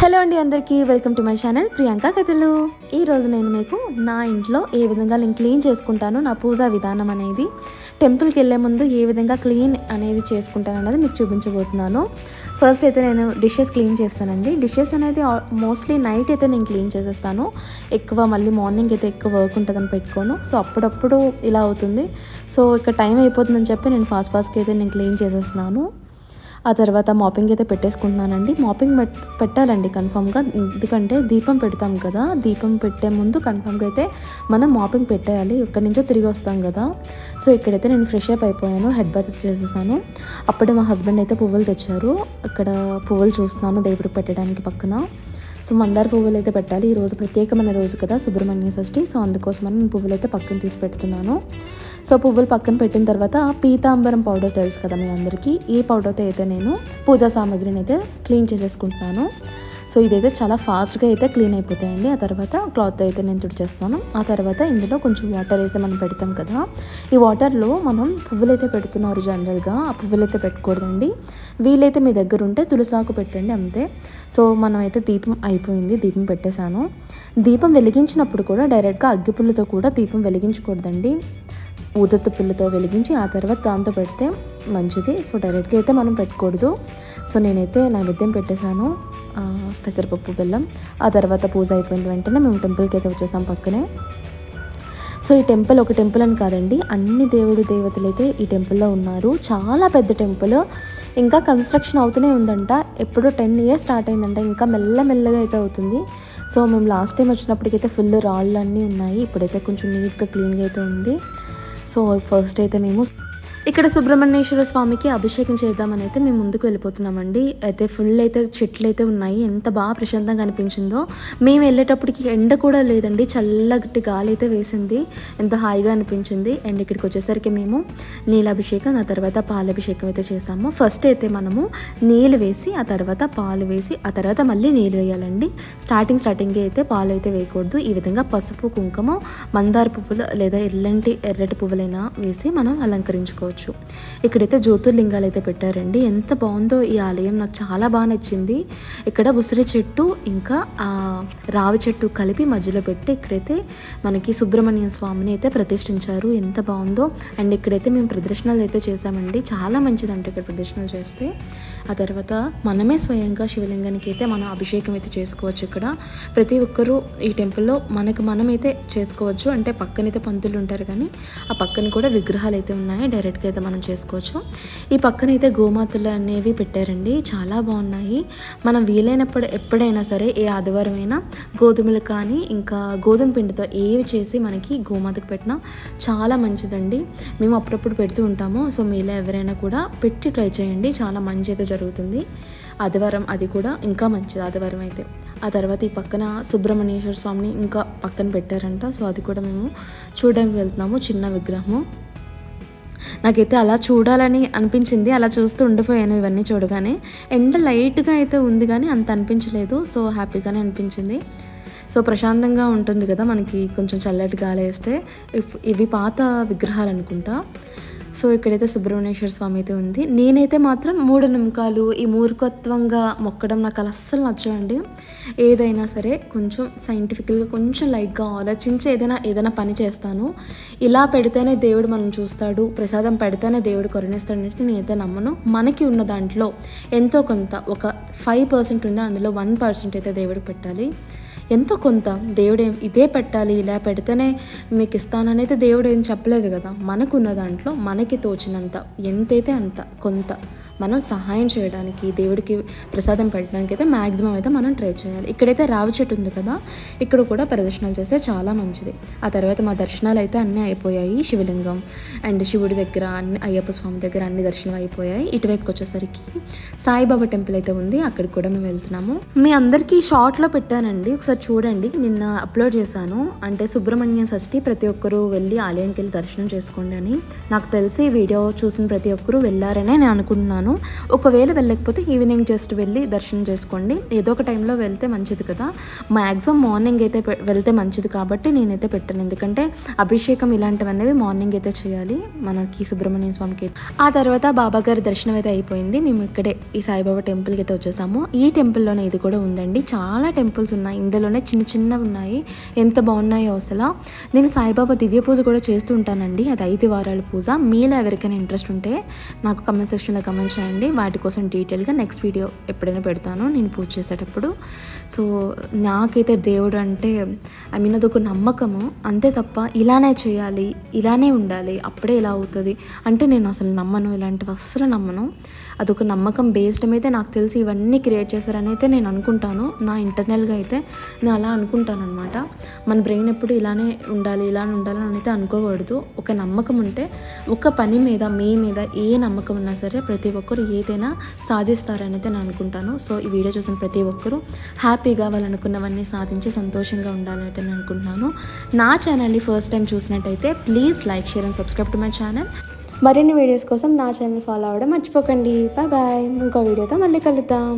Hello అండి అందరికీ welcome to my channel Priyanka కథలు. ఈరోజు నేను మీకు నా ఇంట్లో ఏ విధంగా నేను క్లీన్ చేసుకుంటాను, నా పూజా విధానం అనేది, టెంపుల్కి వెళ్ళే ముందు ఏ విధంగా క్లీన్ అనేది చేసుకుంటాను అనేది మీకు చూపించబోతున్నాను. ఫస్ట్ అయితే నేను డిషెస్ క్లీన్ చేస్తానండి. డిషెస్ అనేది మోస్ట్లీ నైట్ అయితే నేను క్లీన్ చేసేస్తాను. ఎక్కువ మళ్ళీ మార్నింగ్ అయితే ఎక్కువ వర్క్ ఉంటుందని పెట్టుకోను. సో అప్పుడప్పుడు ఇలా అవుతుంది. సో ఇక్కడ టైం అయిపోతుందని చెప్పి నేను ఫాస్ట్గా అయితే నేను క్లీన్ చేసేస్తున్నాను. ఆ తర్వాత మాపింగ్ అయితే పెట్టేసుకుంటున్నానండి. మాపింగ్ పెట్టాలండి కన్ఫామ్గా, ఎందుకంటే దీపం పెడతాం కదా, దీపం పెట్టే ముందు కన్ఫామ్గా అయితే మనం మాపింగ్ పెట్టేయాలి. ఎక్కడి నుంచో తిరిగి వస్తాం కదా. సో ఇక్కడైతే నేను ఫ్రెష్ అప్ అయిపోయాను, హెడ్ బాత్ చేసేసాను. అప్పుడే మా హస్బెండ్ అయితే పువ్వులు తెచ్చారు. ఇక్కడ పువ్వులు చూస్తున్నాను దేవుడికి పెట్టడానికి పక్కన. సో మందార పువ్వులు అయితే పెట్టాలి. ఈరోజు ప్రత్యేకమైన రోజు కదా, సుబ్రహ్మణ్య షష్ఠి. సో అందుకోసమని నేను పువ్వులు అయితే పక్కన తీసి పెడుతున్నాను. సో పువ్వులు పక్కన పెట్టిన తర్వాత పీతాంబరం పౌడర్ తెలుసు కదా మీ అందరికీ, ఈ పౌడర్తో అయితే నేను పూజా సామాగ్రిని అయితే క్లీన్ చేసేసుకుంటున్నాను. సో ఇదైతే చాలా ఫాస్ట్గా అయితే క్లీన్ అయిపోతాయండి. ఆ తర్వాత క్లాత్ అయితే నేను తుడిచేస్తాను. ఆ తర్వాత ఇందులో కొంచెం వాటర్ వేసి మనం పెడతాం కదా, ఈ వాటర్లో మనం పువ్వులు అయితే పెడుతున్నారు జనరల్గా, ఆ పువ్వులు అయితే పెట్టకూడదండి. వీలైతే మీ దగ్గర ఉంటే తులసాకు పెట్టండి, అంతే. సో మనమైతే దీపం అయిపోయింది, దీపం పెట్టేశాను. దీపం వెలిగించినప్పుడు కూడా డైరెక్ట్గా అగ్గిపుల్లతో కూడా దీపం వెలిగించకూడదండి. ఊదత్తు పుల్లతో వెలిగించి ఆ తర్వాత దాంతో పెడితే మంచిది. సో డైరెక్ట్గా అయితే మనం పెట్టకూడదు. సో నేనైతే నైవేద్యం పెట్టేశాను, పెసరపప్పు బెల్లం. ఆ తర్వాత పూజ అయిపోయిన వెంటనే మేము టెంపుల్కి అయితే వచ్చేసాం పక్కనే. సో ఈ టెంపుల్ ఒక టెంపుల్ అని కాదండి, అన్ని దేవతలు అయితే ఈ టెంపుల్లో ఉన్నారు. చాలా పెద్ద టెంపుల్, ఇంకా కన్స్ట్రక్షన్ అవుతూనే ఉందంట. ఎప్పుడో 10 years స్టార్ట్ అయిందంట, ఇంకా మెల్లమెల్లగా అయితే అవుతుంది. సో మేము లాస్ట్ టైం వచ్చినప్పటికైతే ఫుల్ రాళ్ళు అన్నీ ఉన్నాయి, ఇప్పుడైతే కొంచెం నీట్గా క్లీన్గా అయితే ఉంది. సో ఫస్ట్ అయితే మేము ఇక్కడ సుబ్రహ్మణ్యేశ్వర స్వామికి అభిషేకం చేద్దామని అయితే మేము ముందుకు వెళ్ళిపోతున్నామండి. అయితే ఫుల్ అయితే చెట్లు అయితే ఉన్నాయి, ఎంత బాగా ప్రశాంతంగా అనిపించిందో. మేము వెళ్ళేటప్పటికి ఎండ కూడా లేదండి, చల్లటి గాలి అయితే వేసింది, ఎంత హాయిగా అనిపించింది. అండ్ ఇక్కడికి వచ్చేసరికి మేము నీళ్ళభిషేకం, ఆ తర్వాత పాలభిషేకం అయితే చేసాము. ఫస్ట్ అయితే మనము నీళ్ళు వేసి ఆ తర్వాత పాలు వేసి ఆ తర్వాత మళ్ళీ నీళ్ళు వేయాలండి. స్టార్టింగ్ అయితే పాలు అయితే వేయకూడదు. ఈ విధంగా పసుపు, కుంకుమ, మందార పువ్వులు లేదా ఎర్రటి పువ్వులైనా వేసి మనం అలంకరించుకోవచ్చు. ఇక్కడైతే జ్యోతిర్లింగాలు అయితే పెట్టారండి, ఎంత బాగుందో ఈ ఆలయం, నాకు చాలా బాగా నచ్చింది. ఇక్కడ ఉసిరి చెట్టు ఇంకా రావి చెట్టు కలిపి మధ్యలో పెట్టి ఇక్కడైతే మనకి సుబ్రహ్మణ్య స్వామిని అయితే ప్రతిష్ఠించారు, ఎంత బాగుందో. అండ్ ఇక్కడైతే మేము ప్రదర్శనలు అయితే చేసామండి, చాలా మంచిదంటే ఇక్కడ ప్రదర్శనలు చేస్తే. ఆ తర్వాత మనమే స్వయంగా శివలింగానికి అయితే మనం అభిషేకం అయితే చేసుకోవచ్చు. ఇక్కడ ప్రతి ఒక్కరూ ఈ టెంపుల్లో మనమైతే చేసుకోవచ్చు, అంటే పక్కనైతే పంతులు ఉంటారు కానీ ఆ పక్కన కూడా విగ్రహాలు అయితే ఉన్నాయి, డైరెక్ట్గా అయితే మనం చేసుకోవచ్చు. ఈ పక్కనైతే గోమాతలు అనేవి పెట్టారండి, చాలా బాగున్నాయి. మనం వీలైనప్పుడు ఎప్పుడైనా సరే ఏ ఆదివారం అయినా గోధుమలు కానీ ఇంకా గోధుమ పిండితో ఏవి చేసి మనకి గోమాతకు పెట్టినా చాలా మంచిదండి. మేము అప్పుడప్పుడు పెడుతూ ఉంటాము. సో మీలో ఎవరైనా కూడా పెట్టి ట్రై చేయండి, చాలా మంచి అయితే జరుగుతుంది. ఆదివారం అది కూడా ఇంకా మంచిది ఆదివారం అయితే. ఆ తర్వాత ఈ పక్కన సుబ్రహ్మణ్యేశ్వర స్వామిని ఇంకా పక్కన పెట్టారంట. సో అది కూడా మేము చూడడానికి వెళ్తున్నాము, చిన్న విగ్రహము. నాకైతే అలా చూడాలని అనిపించింది, అలా చూస్తూ ఉండిపోయాను ఇవన్నీ చూడగానే. ఎండ లైట్గా అయితే ఉంది కానీ అంత అనిపించలేదు, సో హ్యాపీగానే అనిపించింది. సో ప్రశాంతంగా ఉంటుంది కదా మనకి, కొంచెం చల్లటి గాలి వేస్తే. ఇవి పాత విగ్రహాలు అనుకుంటా. సో ఇక్కడైతే సుబ్రహ్మణ్యేశ్వర స్వామి అయితే ఉంది. నేనైతే మాత్రం మూఢనమ్మకాలు, ఈ మూర్ఖత్వంగా మొక్కడం నాకు అస్సలు నచ్చండి. ఏదైనా సరే కొంచెం సైంటిఫికల్గా కొంచెం లైట్గా ఆలోచించి ఏదైనా పని చేస్తాను. ఇలా పెడితేనే దేవుడు మనం చూస్తాడు, ప్రసాదం పెడితేనే దేవుడు కరుణిస్తాడు అంటే నేనైతే నమ్మను. మనకి ఉన్న దాంట్లో ఎంతో కొంత ఒక 5% ఉందో అందులో 1% అయితే దేవుడికి పెట్టాలి. ఎంతో కొంత దేవుడు ఇదే పెట్టాలి, ఇలా పెడితేనే మీకు ఇస్తాననైతే దేవుడు ఏం చెప్పలేదు కదా. మనకున్న దాంట్లో మనకి తోచినంత ఎంతైతే అంత కొంత మనం సహాయం చేయడానికి, దేవుడికి ప్రసాదం పెట్టడానికి అయితే మ్యాక్సిమం అయితే మనం ట్రై చేయాలి. ఇక్కడైతే రావి చెట్టు ఉంది కదా, ఇక్కడ కూడా ప్రదర్శనలు చేస్తే చాలా మంచిది. ఆ తర్వాత మా దర్శనాలు అయితే అన్నీ అయిపోయాయి. శివలింగం అండ్ శివుడి దగ్గర అన్ని, అయ్యప్ప స్వామి దగ్గర అన్ని దర్శనాలు అయిపోయాయి. ఇటువైపుకి వచ్చేసరికి సాయిబాబా టెంపుల్ అయితే ఉంది, అక్కడికి కూడా మేము వెళ్తున్నాము. మీ అందరికీ షార్ట్లో పెట్టానండి, ఒకసారి చూడండి. నిన్న అప్లోడ్ చేశాను, అంటే సుబ్రహ్మణ్య షష్ఠి ప్రతి ఒక్కరూ వెళ్ళి ఆలయంకి వెళ్ళి దర్శనం చేసుకోండి అని. నాకు తెలిసి వీడియో చూసిన ప్రతి ఒక్కరూ వెళ్ళారనే నేను అనుకుంటున్నాను. ఒకవేళ వెళ్ళకపోతే ఈవినింగ్ జస్ట్ వెళ్ళి దర్శనం చేసుకోండి. ఏదో ఒక టైంలో వెళ్తే మంచిది కదా. మ్యాక్సిమం మార్నింగ్ అయితే వెళ్తే మంచిది కాబట్టి నేనైతే పెట్టాను. ఎందుకంటే అభిషేకం ఇలాంటివన్నీ మార్నింగ్ అయితే చేయాలి మనకి సుబ్రహ్మణ్య స్వామికి. ఆ తర్వాత బాబాగారి దర్శనం అయితే అయిపోయింది. మేము ఇక్కడే ఈ సాయిబాబా టెంపుల్కి అయితే వచ్చేసాము. ఈ టెంపుల్లోనే ఇది కూడా ఉందండి. చాలా టెంపుల్స్ ఉన్నాయి, ఇందులోనే చిన్న చిన్నవి ఉన్నాయి. ఎంత బాగున్నాయో అసలు. నేను సాయిబాబా దివ్య పూజ కూడా చేస్తూ ఉంటానండి. అది 5 వారాల పూజ. మీలో ఎవరికైనా ఇంట్రెస్ట్ ఉంటే నాకు కమెంట్ సెక్షన్లో కమెంట్ చేయండి. వాటి కోసం డీటెయిల్గా నెక్స్ట్ వీడియో ఎప్పుడైనా పెడతాను నేను పూజ చేసేటప్పుడు. సో నాకైతే దేవుడు అంటే అదొక నమ్మకము అంతే తప్ప ఇలానే చేయాలి, ఇలానే ఉండాలి, అప్పుడే ఇలా అవుతుంది అంటే నేను అసలు నమ్మను. ఇలాంటివి అస్సలు నమ్మను. అదొక నమ్మకం బేస్డ్ మీద నాకు తెలిసి ఇవన్నీ క్రియేట్ చేశారని అయితే నేను అనుకుంటాను. నా ఇంటర్నల్గా అయితే నేను అలా అనుకుంటాను అనమాట. మన బ్రెయిన్ ఎప్పుడు ఇలానే ఉండాలి అని అయితే అనుకోకూడదు. ఒక నమ్మకం ఉంటే ఒక పని మీద మీ మీద ఏ నమ్మకం ఉన్నా సరే ప్రతి ఒక్కరు ఏదైనా సాధిస్తారని అయితే నేను అనుకుంటాను. సో ఈ వీడియో చూసిన ప్రతి ఒక్కరూ హ్యాపీగా వాళ్ళు అనుకున్నవన్నీ సాధించి సంతోషంగా ఉండాలని అయితే నేను అనుకుంటున్నాను. నా ఛానల్ని ఫస్ట్ టైం చూసినట్టయితే please like, share and subscribe to my channel. మరిన్ని వీడియోస్ కోసం నా ఛానల్ ఫాలో అవ్వడం మర్చిపోకండి. Bye bye. ఇంకో వీడియోతో మళ్ళీ కలుద్దాం.